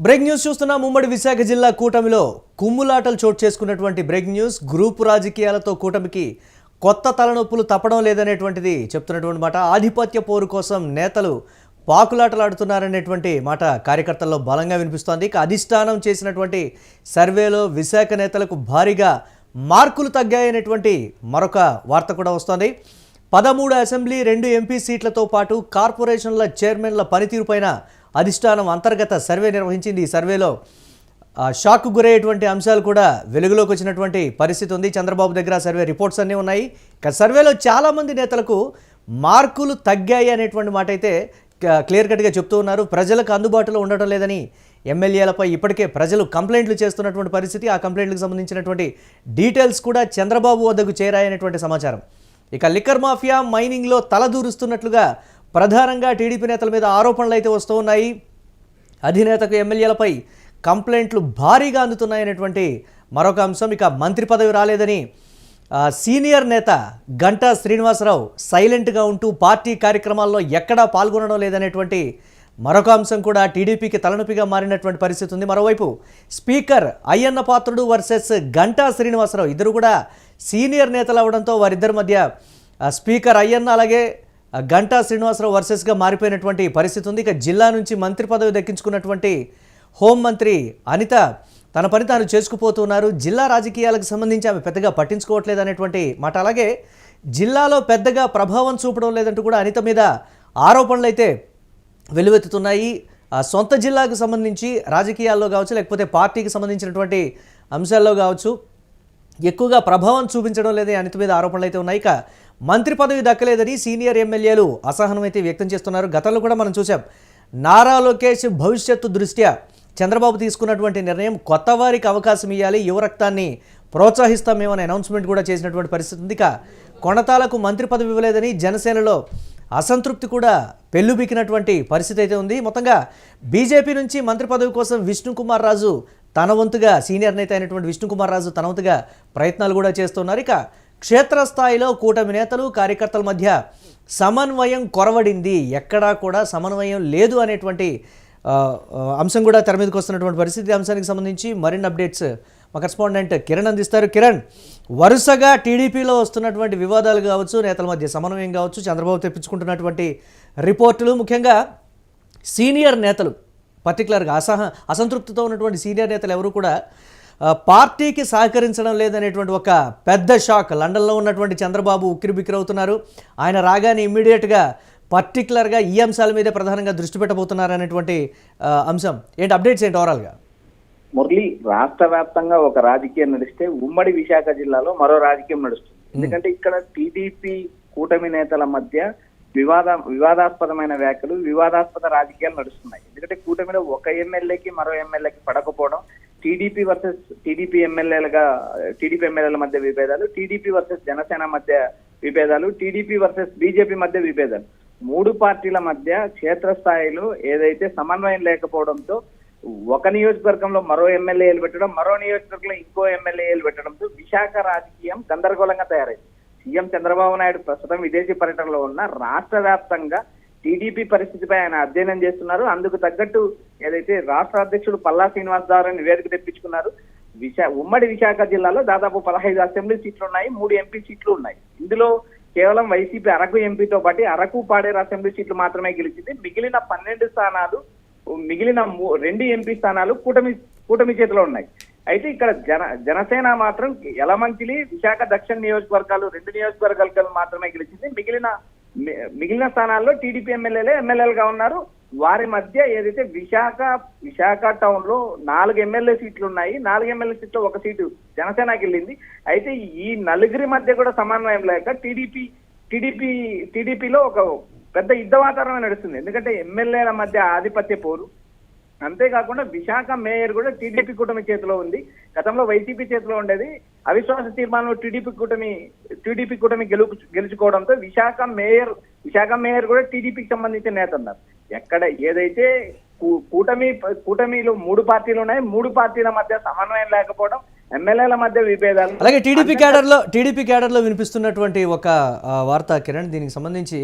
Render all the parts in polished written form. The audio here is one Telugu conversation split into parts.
బ్రేక్ న్యూస్ చూస్తున్నాం. ఉమ్మడి విశాఖ జిల్లా కూటమిలో కుమ్ములాటలు చోటు చేసుకున్నటువంటి బ్రేక్ న్యూస్. గ్రూపు రాజకీయాలతో కూటమికి కొత్త తలనొప్పులు తప్పడం లేదనేటువంటిది చెప్తున్నటువంటి మాట. ఆధిపత్య పోరు కోసం నేతలు పాకులాటలాడుతున్నారనేటువంటి మాట కార్యకర్తల్లో బలంగా వినిపిస్తోంది. ఇక అధిష్టానం చేసినటువంటి సర్వేలో విశాఖ నేతలకు భారీగా మార్కులు తగ్గాయనేటువంటి మరొక వార్త కూడా వస్తోంది. 13 అసెంబ్లీ 2 ఎంపీ సీట్లతో పాటు కార్పొరేషన్ల చైర్మన్ల పనితీరుపైన అధిష్టానం అంతర్గత సర్వే నిర్వహించింది. ఈ సర్వేలో షాక్కు గురయ్యేటువంటి అంశాలు కూడా వెలుగులోకి వచ్చినటువంటి పరిస్థితి ఉంది. చంద్రబాబు దగ్గర సర్వే రిపోర్ట్స్ అన్నీ ఉన్నాయి. ఇక సర్వేలో చాలామంది నేతలకు మార్కులు తగ్గాయి అనేటువంటి మాట అయితే క్లియర్ కట్గా చెప్తూ ఉన్నారు. ప్రజలకు అందుబాటులో ఉండటం లేదని ఎమ్మెల్యేలపై ఇప్పటికే ప్రజలు కంప్లైంట్లు చేస్తున్నటువంటి పరిస్థితి. ఆ కంప్లైంట్లకు సంబంధించినటువంటి డీటెయిల్స్ కూడా చంద్రబాబు వద్దకు చేరాయనేటువంటి సమాచారం. ఇక లిక్కర్ మాఫియా మైనింగ్లో తలదూరుస్తున్నట్లుగా ప్రధానంగా టీడీపీ నేతల మీద ఆరోపణలు అయితే వస్తూ ఉన్నాయి. అధినేతకు ఎమ్మెల్యేలపై కంప్లైంట్లు భారీగా అందుతున్నాయనేటువంటి మరొక అంశం. ఇక మంత్రి పదవి రాలేదని సీనియర్ నేత గంటా శ్రీనివాసరావు సైలెంట్గా ఉంటూ పార్టీ కార్యక్రమాల్లో ఎక్కడా పాల్గొనడం లేదనేటువంటి మరొక అంశం కూడా టీడీపీకి తలనొప్పిగా మారినటువంటి పరిస్థితి ఉంది. మరోవైపు స్పీకర్ అయ్యన్న పాత్రుడు వర్సెస్ గంటా శ్రీనివాసరావు ఇద్దరు కూడా సీనియర్ నేతలు అవడంతో వారిద్దరి మధ్య స్పీకర్ అయ్యన్న అలాగే గంటా శ్రీనివాసరావు వర్సెస్గా మారిపోయినటువంటి పరిస్థితి ఉంది. ఇక జిల్లా నుంచి మంత్రి పదవి దక్కించుకున్నటువంటి హోంమంత్రి అనిత తన పని తాను చేసుకుపోతున్నారు. జిల్లా రాజకీయాలకు సంబంధించి ఆమె పెద్దగా పట్టించుకోవట్లేదు అనేటువంటి మాట. అలాగే జిల్లాలో పెద్దగా ప్రభావం చూపడం లేదంటూ కూడా అనిత మీద ఆరోపణలు అయితే వెలువెత్తుతున్నాయి. సొంత జిల్లాకు సంబంధించి రాజకీయాల్లో కావచ్చు, లేకపోతే పార్టీకి సంబంధించినటువంటి అంశాల్లో కావచ్చు ఎక్కువగా ప్రభావం చూపించడం లేదని అనిత మీద ఆరోపణలు అయితే ఉన్నాయి. ఇక మంత్రి పదవి దక్కలేదని సీనియర్ ఎమ్మెల్యేలు అసహనం అయితే వ్యక్తం చేస్తున్నారు. గతంలో కూడా మనం చూసాం. నారా లోకేష్ భవిష్యత్తు దృష్ట్యా చంద్రబాబు తీసుకున్నటువంటి నిర్ణయం కొత్త వారికి అవకాశం ఇవ్వాలి, యువ రక్తాన్ని ప్రోత్సహిస్తామేమని అనౌన్స్మెంట్ కూడా చేసినటువంటి పరిస్థితి ఉంది. ఇక కొణతాలకు మంత్రి పదవి ఇవ్వలేదని జనసేనలో అసంతృప్తి కూడా పెళ్ళుబికినటువంటి పరిస్థితి అయితే ఉంది. మొత్తంగా బీజేపీ నుంచి మంత్రి పదవి కోసం విష్ణుకుమార్ రాజు తన వంతుగా, సీనియర్ నేత అయినటువంటి విష్ణుకుమార్ రాజు తన వంతుగా ప్రయత్నాలు కూడా చేస్తున్నారు. ఇక క్షేత్రస్థాయిలో కూటమి నేతలు కార్యకర్తల మధ్య సమన్వయం కొరవడింది, ఎక్కడా కూడా సమన్వయం లేదు అనేటువంటి అంశం కూడా తెర మీదకి వస్తున్నటువంటి పరిస్థితి. అంశానికి సంబంధించి మరిన్ని అప్డేట్స్ మా కరెస్పాండెంట్ కిరణ్ అందిస్తారు. కిరణ్, వరుసగా టీడీపీలో వస్తున్నటువంటి వివాదాలు కావచ్చు, నేతల మధ్య సమన్వయం కావచ్చు, చంద్రబాబు తెప్పించుకుంటున్నటువంటి రిపోర్టులు, ముఖ్యంగా సీనియర్ నేతలు పర్టికులర్గా అసంతృప్తితో ఉన్నటువంటి సీనియర్ నేతలు ఎవరు కూడా పార్టీకి సహకరించడం లేదనేటువంటి ఒక పెద్ద షాక్. లండన్లో ఉన్నటువంటి చంద్రబాబు ఉక్కిరిబిక్కిరవుతున్నారు. ఆయన రాగానే ఇమ్మీడియట్గా పర్టికులర్గా ఈ అంశాల మీదే ప్రధానంగా దృష్టి పెట్టబోతున్నారు అనేటువంటి అంశం ఏంటి? అప్డేట్స్ ఏంటి ఓవరాల్గా? మురళి, రాష్ట్ర వ్యాప్తంగా ఒక రాజకీయం నడిస్తే ఉమ్మడి విశాఖ జిల్లాలో మరో రాజకీయం నడుస్తుంది. ఎందుకంటే ఇక్కడ టీడీపీ కూటమి నేతల మధ్య వివాదాస్పదమైన వ్యాఖ్యలు, వివాదాస్పద రాజకీయాలు నడుస్తున్నాయి. ఎందుకంటే కూటమిలో ఒక ఎమ్మెల్యేకి మరో ఎమ్మెల్యేకి పడకపోవడం, టీడీపీ వర్సెస్ టీడీపీ ఎమ్మెల్యేల మధ్య విభేదాలు, టీడీపీ వర్సెస్ జనసేన మధ్య విభేదాలు, టీడీపీ వర్సెస్ బీజేపీ మధ్య విభేదాలు, మూడు పార్టీల మధ్య క్షేత్రస్థాయిలో ఏదైతే సమన్వయం లేకపోవడంతో ఒక నియోజకవర్గంలో మరో ఎమ్మెల్యేలు పెట్టడం, మరో నియోజకవర్గంలో ఇంకో ఎమ్మెల్యేలు పెట్టడంతో విశాఖ రాజకీయం గందరగోళంగా తయారైంది. సీఎం చంద్రబాబు నాయుడు ప్రస్తుతం విదేశీ పర్యటనలో ఉన్న రాష్ట్ర వ్యాప్తంగా టీడీపీ పరిస్థితిపై ఆయన అధ్యయనం చేస్తున్నారు. అందుకు తగ్గట్టు ఏదైతే రాష్ట్ర అధ్యక్షుడు పల్లా శ్రీనివాస్ ద్వారా నివేదిక తెప్పించుకున్నారు. ఉమ్మడి విశాఖ జిల్లాలో దాదాపు 15 అసెంబ్లీ సీట్లు ఉన్నాయి, 3 ఎంపీ సీట్లు ఉన్నాయి. ఇందులో కేవలం వైసీపీ అరకు ఎంపీతో పాటు అరకు పాడేరు అసెంబ్లీ సీట్లు మాత్రమే గెలిచింది. మిగిలిన 12 స్థానాలు, మిగిలిన 2 ఎంపీ స్థానాలు కూటమి చేతిలో ఉన్నాయి. అయితే ఇక్కడ జనసేన మాత్రం యలమంచిలి, విశాఖ దక్షిణ నియోజకవర్గాలు 2 నియోజకవర్గాలు మాత్రమే గెలిచింది. మిగిలిన స్థానాల్లో టీడీపీ ఎమ్మెల్యేలుగా ఉన్నారు. వారి మధ్య ఏదైతే విశాఖ టౌన్ లో 4 ఎమ్మెల్యే సీట్లు ఉన్నాయి. 4 ఎమ్మెల్యే సీట్లు ఒక సీటు జనసేనకి వెళ్ళింది. అయితే ఈ నలుగురి మధ్య కూడా సమన్వయం లేక టీడీపీలో ఒక పెద్ద యుద్ధ వాతావరణం నడుస్తుంది. ఎందుకంటే ఎమ్మెల్యేల మధ్య ఆధిపత్య పోరు, అంతేకాకుండా విశాఖ మేయర్ కూడా టీడీపీ కూటమి చేతిలో ఉంది. గతంలో వైసీపీ చేతిలో ఉండేది. అవిశ్వాస తీర్మానంలో టీడీపీ కూటమి గెలుచుకోవడంతో విశాఖ మేయర్ కూడా టీడీపీకి సంబంధించిన నేత అన్నారు. ఎక్కడ ఏదైతే కూటమిలో 3 పార్టీలు ఉన్నాయి, 3 పార్టీల మధ్య సమన్వయం లేకపోవడం, ఎమ్మెల్యేల మధ్య విభేదాలు. అలాగే టీడీపీ క్యాడర్లో వినిపిస్తున్నటువంటి ఒక వార్త కిరణ్, దీనికి సంబంధించి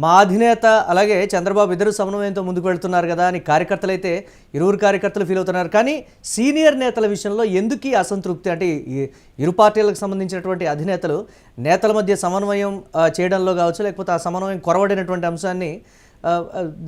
మా అధినేత అలాగే చంద్రబాబు ఇద్దరు సమన్వయంతో ముందుకు వెళ్తున్నారు కదా అని కార్యకర్తలు అయితే ఇరువురు కార్యకర్తలు ఫీల్ అవుతున్నారు. కానీ సీనియర్ నేతల విషయంలో ఎందుకు ఈ అసంతృప్తి? అంటే ఈ ఇరు పార్టీలకు సంబంధించినటువంటి అధినేతలు నేతల మధ్య సమన్వయం చేయడంలో కావచ్చు, లేకపోతే ఆ సమన్వయం కొరవడినటువంటి అంశాన్ని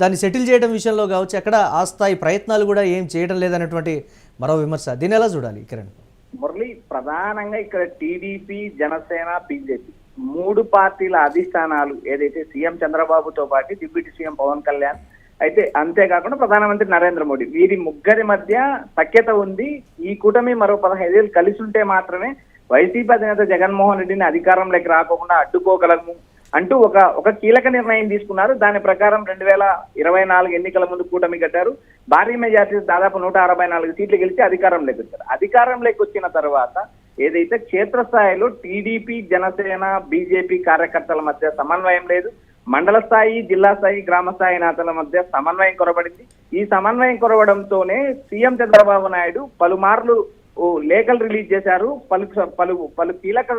దాన్ని సెటిల్ చేయడం విషయంలో కావచ్చు, ఎక్కడ ఆ స్థాయి ప్రయత్నాలు కూడా ఏం చేయడం లేదనేటువంటి మరో విమర్శ. దీన్ని ఎలా చూడాలి కిరణ్? మురళి, ప్రధానంగా ఇక్కడ టీడీపీ, జనసేన, బీజేపీ మూడు పార్టీల అధిష్టానాలు ఏదైతే సీఎం చంద్రబాబుతో పాటు డిప్యూటీ సీఎం పవన్ కళ్యాణ్ అయితే అంతేకాకుండా ప్రధానమంత్రి నరేంద్ర మోడీ వీరి ముగ్గురి మధ్య సఖ్యత ఉంది. ఈ కూటమి మరో 15 ఏళ్ళు కలిసి ఉంటే మాత్రమే వైసీపీ అధినేత జగన్మోహన్ రెడ్డిని అధికారంలోకి రాకుండా అడ్డుకోగలము అంటూ ఒక కీలక నిర్ణయం తీసుకున్నారు. దాని ప్రకారం 2024 ఎన్నికల ముందు కూటమి కట్టారు. భారీ మెజార్టీ దాదాపు 164 సీట్లు గెలిచి అధికారంలోకి వచ్చారు. అధికారంలోకి వచ్చిన తర్వాత ఏదైతే క్షేత్రస్థాయిలో టీడీపీ, జనసేన, బీజేపీ కార్యకర్తల మధ్య సమన్వయం లేదు. మండల స్థాయి, జిల్లా స్థాయి, గ్రామ స్థాయి నేతల మధ్య సమన్వయం కొరబడింది. ఈ సమన్వయం కొరవడంతోనే సీఎం చంద్రబాబు నాయుడు పలుమార్లు లేఖలు రిలీజ్ చేశారు. పలు కీలక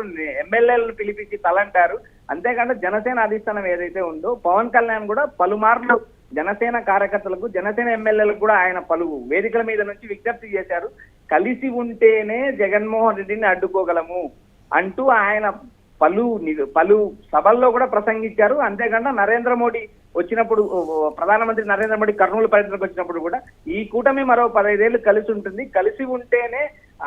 ఎమ్మెల్యేలను పిలిపించి తలంటారు. అంతేకాకుండా జనసేన అధిష్టానం ఏదైతే ఉందో పవన్ కళ్యాణ్ కూడా పలుమార్లు జనసేన కార్యకర్తలకు, జనసేన ఎమ్మెల్యేలకు కూడా ఆయన పలు వేదికల మీద నుంచి విజ్ఞప్తి చేశారు. కలిసి ఉంటేనే జగన్మోహన్ రెడ్డిని అడ్డుకోగలము అంటూ ఆయన పలు సభల్లో కూడా ప్రసంగించారు. అంతేకాకుండా నరేంద్ర మోడీ వచ్చినప్పుడు, ప్రధానమంత్రి నరేంద్ర మోడీ కర్నూలు పర్యటనకు వచ్చినప్పుడు కూడా ఈ కూటమి మరో 15 ఏళ్ళు కలిసి ఉంటుంది, కలిసి ఉంటేనే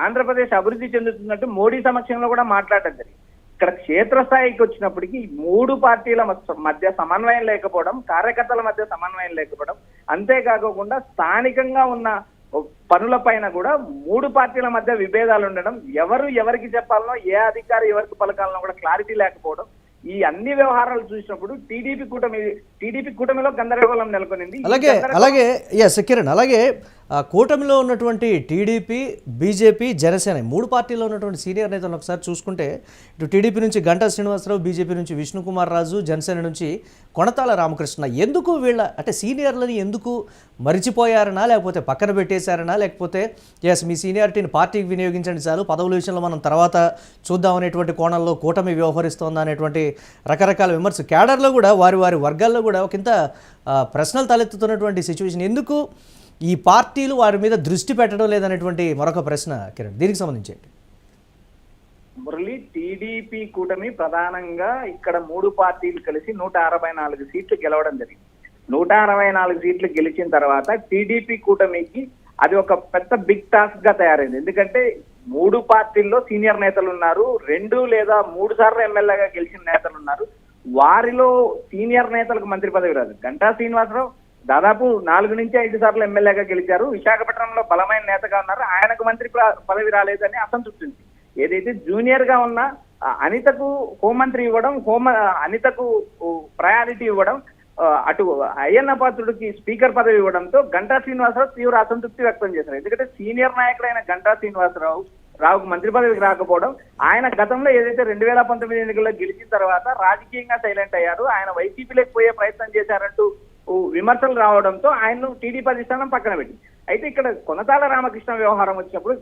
ఆంధ్రప్రదేశ్ అభివృద్ధి చెందుతున్నట్టు మోడీ సమక్షంలో కూడా మాట్లాడడం జరిగింది. ఇక్కడ క్షేత్రస్థాయికి వచ్చినప్పటికీ మూడు పార్టీల మధ్య సమన్వయం లేకపోవడం, కార్యకర్తల మధ్య సమన్వయం లేకపోవడం, అంతేకాకుండా స్థానికంగా ఉన్న పనుల పైన కూడా మూడు పార్టీల మధ్య విభేదాలు ఉండడం, ఎవరికి చెప్పాలనో, ఏ అధికారి ఎవరికి పలకాలనో కూడా క్లారిటీ లేకపోవడం, ఈ అన్ని వ్యవహారాలు చూసినప్పుడు టీడీపీ కూటమిలో గందరగోళం నెలకొనింది. అలాగే కిరణ్, అలాగే కూటమిలో ఉన్నటువంటి టీడీపీ, బీజేపీ, జనసేన మూడు పార్టీల్లో ఉన్నటువంటి సీనియర్ నేతలను ఒకసారి చూసుకుంటే ఇటు టీడీపీ నుంచి గంటా శ్రీనివాసరావు, బీజేపీ నుంచి విష్ణుకుమార్ రాజు, జనసేన నుంచి కొణతాల రామకృష్ణ, ఎందుకు వీళ్ళ అంటే సీనియర్లని ఎందుకు మరిచిపోయారనా, లేకపోతే పక్కన పెట్టేశారనా, లేకపోతే మీ సీనియారిటీని పార్టీకి వినియోగించండి చాలు, పదవుల విషయంలో మనం తర్వాత చూద్దాం అనేటువంటి కోణంలో కూటమి వ్యవహరిస్తోందా అనేటువంటి రకరకాల విమర్శ క్యాడర్లో కూడా వారి వర్గాల్లో కూడా ఒకంత ప్రశ్నలు తలెత్తుతున్నటువంటి సిచ్యువేషన్. ఎందుకు ఈ పార్టీలు వారి మీద దృష్టి పెట్టడం లేదనేటువంటి మరొక ప్రశ్న కిరణ్, దీనికి సంబంధించి మురళి, టీడీపీ కూటమి ప్రధానంగా ఇక్కడ మూడు పార్టీలు కలిసి 164 సీట్లు గెలవడం జరిగింది. 164 సీట్లు గెలిచిన తర్వాత టీడీపీ కూటమికి అది ఒక పెద్ద బిగ్ టాస్క్ గా తయారైంది. ఎందుకంటే మూడు పార్టీల్లో సీనియర్ నేతలు ఉన్నారు, 2 లేదా 3 సార్లు ఎమ్మెల్యేగా గెలిచిన నేతలు ఉన్నారు. వారిలో సీనియర్ నేతలకు మంత్రి పదవి రాదు. గంటా శ్రీనివాసరావు దాదాపు 4 నుంచి 5 సార్లు ఎమ్మెల్యేగా గెలిచారు. విశాఖపట్నంలో బలమైన నేతగా ఉన్నారు. ఆయనకు మంత్రి పదవి రాలేదని అసంతృప్తి ఉంది. ఏదైతే జూనియర్ గా ఉన్న అనితకు హోంమంత్రి ఇవ్వడం, అనితకు ప్రయారిటీ ఇవ్వడం, అటు అయ్యన్న పాత్రుడికి స్పీకర్ పదవి ఇవ్వడంతో గంటా శ్రీనివాసరావు తీవ్ర అసంతృప్తి వ్యక్తం చేశారు. ఎందుకంటే సీనియర్ నాయకుడైన గంటా శ్రీనివాసరావుకు మంత్రి పదవికి రాకపోవడం, ఆయన గతంలో ఏదైతే 2019 ఎన్నికల్లో గెలిచిన తర్వాత రాజకీయంగా సైలెంట్ అయ్యారు, ఆయన వైసీపీలోకి పోయే ప్రయత్నం చేశారంటూ విమర్శలు రావడంతో ఆయన్ను టీడీపీ అధిష్టానం పక్కన పెట్టి. అయితే ఇక్కడ కొనతాల రామకృష్ణ వ్యవహారం వచ్చినప్పుడు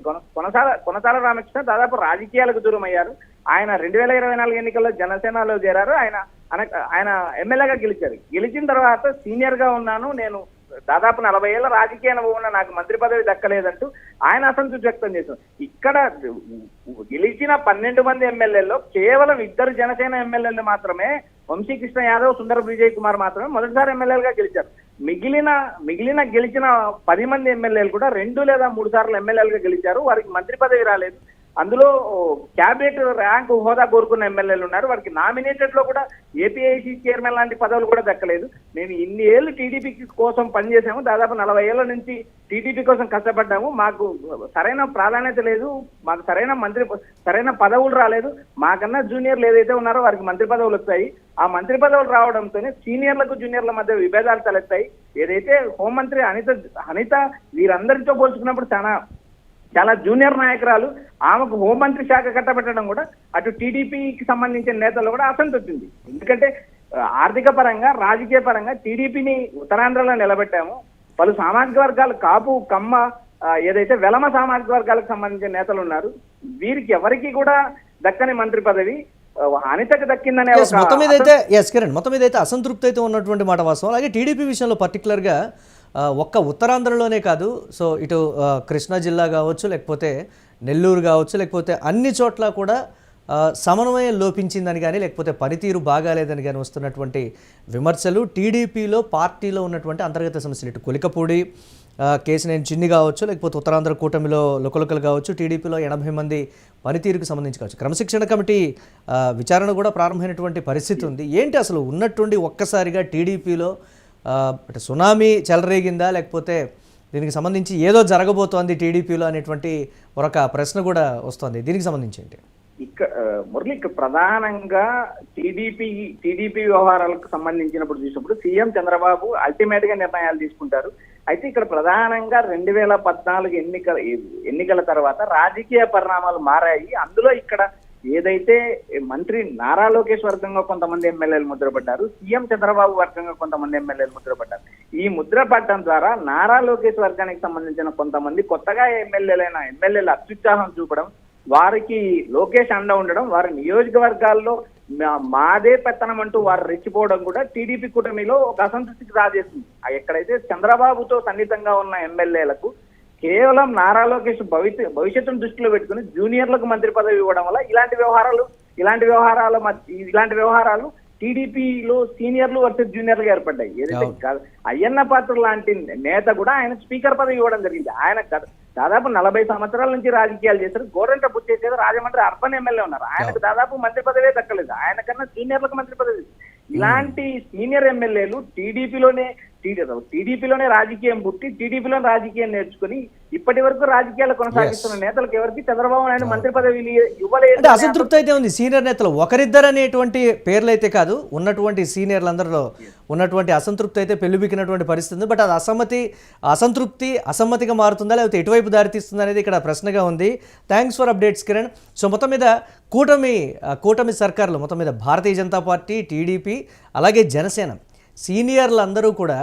కొనతాల రామకృష్ణ దాదాపు రాజకీయాలకు దూరం అయ్యారు. ఆయన 2024 ఎన్నికల్లో జనసేనలో చేరారు. ఆయన ఎమ్మెల్యేగా గెలిచారు. గెలిచిన తర్వాత సీనియర్ గా ఉన్నాను, నేను దాదాపు 40 ఏళ్ల రాజకీయ అనుభవం ఉన్న నాకు మంత్రి పదవి దక్కలేదంటూ ఆయన అసంతృప్తి వ్యక్తం చేశారు. ఇక్కడ గెలిచిన 12 మంది ఎమ్మెల్యేల్లో కేవలం 2 జనసేన ఎమ్మెల్యేలు మాత్రమే, వంశీకృష్ణ యాదవ్, సుందర విజయ్ కుమార్ మాత్రమే మొదటిసారి ఎమ్మెల్యేలుగా గెలిచారు. మిగిలిన గెలిచిన 10 మంది ఎమ్మెల్యేలు కూడా 2 లేదా 3 సార్లు ఎమ్మెల్యేలుగా గెలిచారు. వారికి మంత్రి పదవి రాలేదు. అందులో క్యాబినెట్ ర్యాంకు హోదా కోరుకున్న ఎమ్మెల్యేలు ఉన్నారు. వారికి నామినేటెడ్ లో కూడా ఏపీఐసీ చైర్మన్ లాంటి పదవులు కూడా దక్కలేదు. నేను ఇన్ని ఏళ్ళు టీడీపీ కోసం పనిచేసాము, దాదాపు 40 ఏళ్ల నుంచి టీడీపీ కోసం కష్టపడ్డాము, మాకు సరైన ప్రాధాన్యత లేదు, మాకు సరైన పదవులు రాలేదు, మాకన్నా జూనియర్లు ఏదైతే ఉన్నారో వారికి మంత్రి పదవులు వస్తాయి. ఆ మంత్రి పదవులు రావడంతోనే సీనియర్లకు జూనియర్ల మధ్య విభేదాలు తలెత్తాయి. ఏదైతే హోంమంత్రి అనిత వీరందరితో పోల్చుకున్నప్పుడు చాలా జూనియర్ నాయకురాలు, ఆమెకు హోంమంత్రి శాఖ కట్టబెట్టడం కూడా అటు టీడీపీకి సంబంధించిన నేతలు కూడా అసంతృప్తింది. ఎందుకంటే ఆర్థిక పరంగా, రాజకీయ పరంగా టీడీపీని ఉత్తరాంధ్రలో నిలబెట్టాము. పలు సామాజిక వర్గాలు, కాపు, కమ్మ, ఏదైతే వెలమ సామాజిక వర్గాలకు సంబంధించిన నేతలు ఉన్నారు, వీరికి ఎవరికి కూడా దక్కని మంత్రి పదవి. అనితకు దక్కిందనే Yes, మొత్తం మీద అయితే కిరణ్ మొత్తం మీద అయితే అసంతృప్తి అయితే ఉన్నటువంటి మాట వాస్తవం. అలాగే టీడీపీ విషయంలో పర్టికులర్గా ఒక్క ఉత్తరాంధ్రలోనే కాదు, సో ఇటు కృష్ణా జిల్లా కావచ్చు, లేకపోతే నెల్లూరు కావచ్చు, లేకపోతే అన్ని చోట్ల కూడా సమన్వయం లోపించిందని కానీ, లేకపోతే పనితీరు బాగాలేదని కానీ వస్తున్నటువంటి విమర్శలు టీడీపీలో పార్టీలో ఉన్నటువంటి అంతర్గత సమస్యలు, ఇటు కొలికపూడి కేసినేని చిన్ని కావచ్చు, లేకపోతే ఉత్తరాంధ్ర కూటమిలో లుకలుకలు కావచ్చు, టీడీపీలో 80 మంది పనితీరుకు సంబంధించి కావచ్చు, క్రమశిక్షణ కమిటీ విచారణ కూడా ప్రారంభమైనటువంటి పరిస్థితి ఉంది. ఏంటి అసలు ఉన్నట్టుండి ఒక్కసారిగా టీడీపీలో సునామీ చెలరేగిందా, లేకపోతే దీనికి సంబంధించి ఏదో జరగబోతోంది టీడీపీలో అనేటువంటి ఒక ప్రశ్న కూడా వస్తుంది. దీనికి సంబంధించి ఏంటి? మురళి, ఇక్కడ ప్రధానంగా టీడీపీ వ్యవహారాలకు సంబంధించినప్పుడు చూసినప్పుడు సీఎం చంద్రబాబు అల్టిమేట్ గా నిర్ణయాలు తీసుకుంటారు. అయితే ఇక్కడ ప్రధానంగా 2014 ఎన్నికల తర్వాత రాజకీయ పరిణామాలు మారాయి. అందులో ఇక్కడ ఏదైతే మంత్రి నారా లోకేష్ వర్గంగా కొంతమంది ఎమ్మెల్యేలు ముద్రపడ్డారు, సీఎం చంద్రబాబు వర్గంగా కొంతమంది ఎమ్మెల్యేలు ముద్రపడ్డారు. ఈ ముద్ర పడటం ద్వారా నారా లోకేష్ వర్గానికి సంబంధించిన కొంతమంది కొత్తగా ఎమ్మెల్యేలు అత్యుత్సాహం చూపడం, వారికి లోకేష్ అండ ఉండడం, వారి నియోజకవర్గాల్లో మాదే పెత్తనం అంటూ వారు రెచ్చిపోవడం కూడా టీడీపీ కూటమిలో ఒక అసంతృప్తికి రాజేస్తుంది. ఎక్కడైతే చంద్రబాబుతో సన్నిహితంగా ఉన్న ఎమ్మెల్యేలకు కేవలం నారా లోకేష్ భవిష్యత్తును దృష్టిలో పెట్టుకుని జూనియర్లకు మంత్రి పదవి ఇవ్వడం వల్ల ఇలాంటి వ్యవహారాలు టీడీపీలో సీనియర్లు వర్సెస్ జూనియర్లు ఏర్పడ్డాయి. ఏదైతే అయ్యన్న పాత్ర లాంటి నేత కూడా ఆయన స్పీకర్ పదవి ఇవ్వడం జరిగింది. ఆయన దాదాపు 40 సంవత్సరాల నుంచి రాజకీయాలు చేశారు. గోరంట బుచ్చేసేది రాజమండ్రి అర్బన్ ఎమ్మెల్యే ఉన్నారు. ఆయనకు దాదాపు మంత్రి పదవే దక్కలేదు. ఆయన కన్నా సీనియర్లకు మంత్రి పదవి. ఇలాంటి సీనియర్ ఎమ్మెల్యేలు టీడీపీలోనే రాజకీయం పుట్టి టీడీపీలోనే రాజకీయం నేర్చుకుని ఇప్పటి వరకు రాజకీయాలు కొనసాగిస్తున్న నేతలకు ఎవరికి చంద్రబాబు నాయుడు మంత్రి పదవి ఇవ్వలేదు. అంటే అసంతృప్తి అయితే ఉంది. సీనియర్ నేతలు ఒకరిద్దరు అనేటువంటి పేర్లు అయితే కాదు, ఉన్నటువంటి సీనియర్లందరిలో ఉన్నటువంటి అసంతృప్తి అయితే పెళ్లిబికినటువంటి పరిస్థితి ఉంది. బట్ అది అసంతృప్తి అసమ్మతిగా మారుతుందా, లేకపోతే ఎటువైపు దారితీస్తుందా అనేది ఇక్కడ ప్రశ్నగా ఉంది. Thanks for updates Kiran. So మొత్తం మీద కూటమి సర్కార్లు మొత్తం మీద భారతీయ జనతా పార్టీ, టీడీపీ అలాగే జనసేన సీనియర్లందరూ కూడా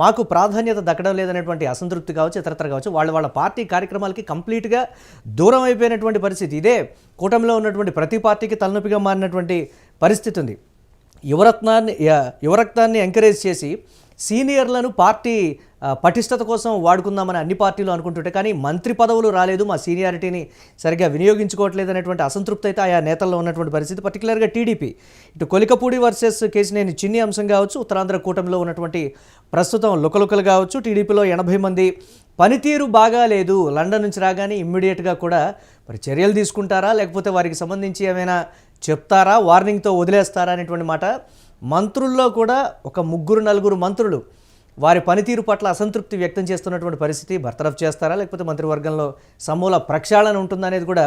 మాకు ప్రాధాన్యత దక్కడం లేదనేటువంటి అసంతృప్తి కావచ్చు, ఇతరత్ర కావచ్చు, వాళ్ళ పార్టీ కార్యక్రమాలకి కంప్లీట్గా దూరం అయిపోయినటువంటి పరిస్థితి. ఇదే కూటమిలో ఉన్నటువంటి ప్రతి పార్టీకి తలనొప్పిగా మారినటువంటి పరిస్థితి ఉంది. యువరక్తాన్ని ఎంకరేజ్ చేసి సీనియర్లను పార్టీ పటిష్టత కోసం వాడుకుందామని అన్ని పార్టీలు అనుకుంటుంటే, కానీ మంత్రి పదవులు రాలేదు, మా సీనియారిటీని సరిగ్గా వినియోగించుకోవట్లేదు అనేటువంటి అసంతృప్తి అయితే ఆయా నేతల్లో ఉన్నటువంటి పరిస్థితి. పర్టికులర్గా టీడీపీ ఇటు కొలికపూడి వర్సెస్ కేసినేని చిన్ని అంశం కావచ్చు, ఉత్తరాంధ్ర కూటమిలో ఉన్నటువంటి ప్రస్తుతం లుకలుకలు కావచ్చు, టీడీపీలో 80 మంది పనితీరు బాగాలేదు, లండన్ నుంచి రాగానే ఇమ్మీడియట్గా కూడా మరి చర్యలు తీసుకుంటారా, లేకపోతే వారికి సంబంధించి ఏమైనా చెప్తారా, వార్నింగ్తో వదిలేస్తారా అనేటువంటి మాట. మంత్రుల్లో కూడా ఒక 3-4 మంత్రులు వారి పనితీరు పట్ల అసంతృప్తి వ్యక్తం చేస్తున్నటువంటి పరిస్థితి. బర్తరఫ్ చేస్తారా, లేకపోతే మంత్రివర్గంలో సమూల ప్రక్షాళన ఉంటుందనేది కూడా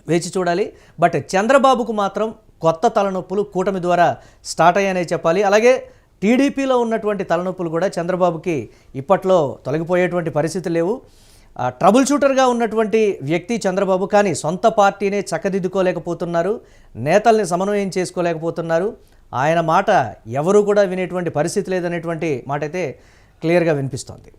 వేచి చూడాలి. బట్ చంద్రబాబుకు మాత్రం కొత్త తలనొప్పులు కూటమి ద్వారా స్టార్ట్ అయ్యాయనే చెప్పాలి. అలాగే టీడీపీలో ఉన్నటువంటి తలనొప్పులు కూడా చంద్రబాబుకి ఇప్పట్లో తొలగిపోయేటువంటి పరిస్థితి లేవు. ట్రబుల్ షూటర్గా ఉన్నటువంటి వ్యక్తి చంద్రబాబు, కానీ సొంత పార్టీనే చక్కదిద్దుకోలేకపోతున్నారు, నేతల్ని సమన్వయం చేసుకోలేకపోతున్నారు. ఆయన మాట ఎవరు కూడా వినేటువంటి పరిస్థితి లేదనేటువంటి మాట అయితే క్లియర్గా వినిపిస్తోంది.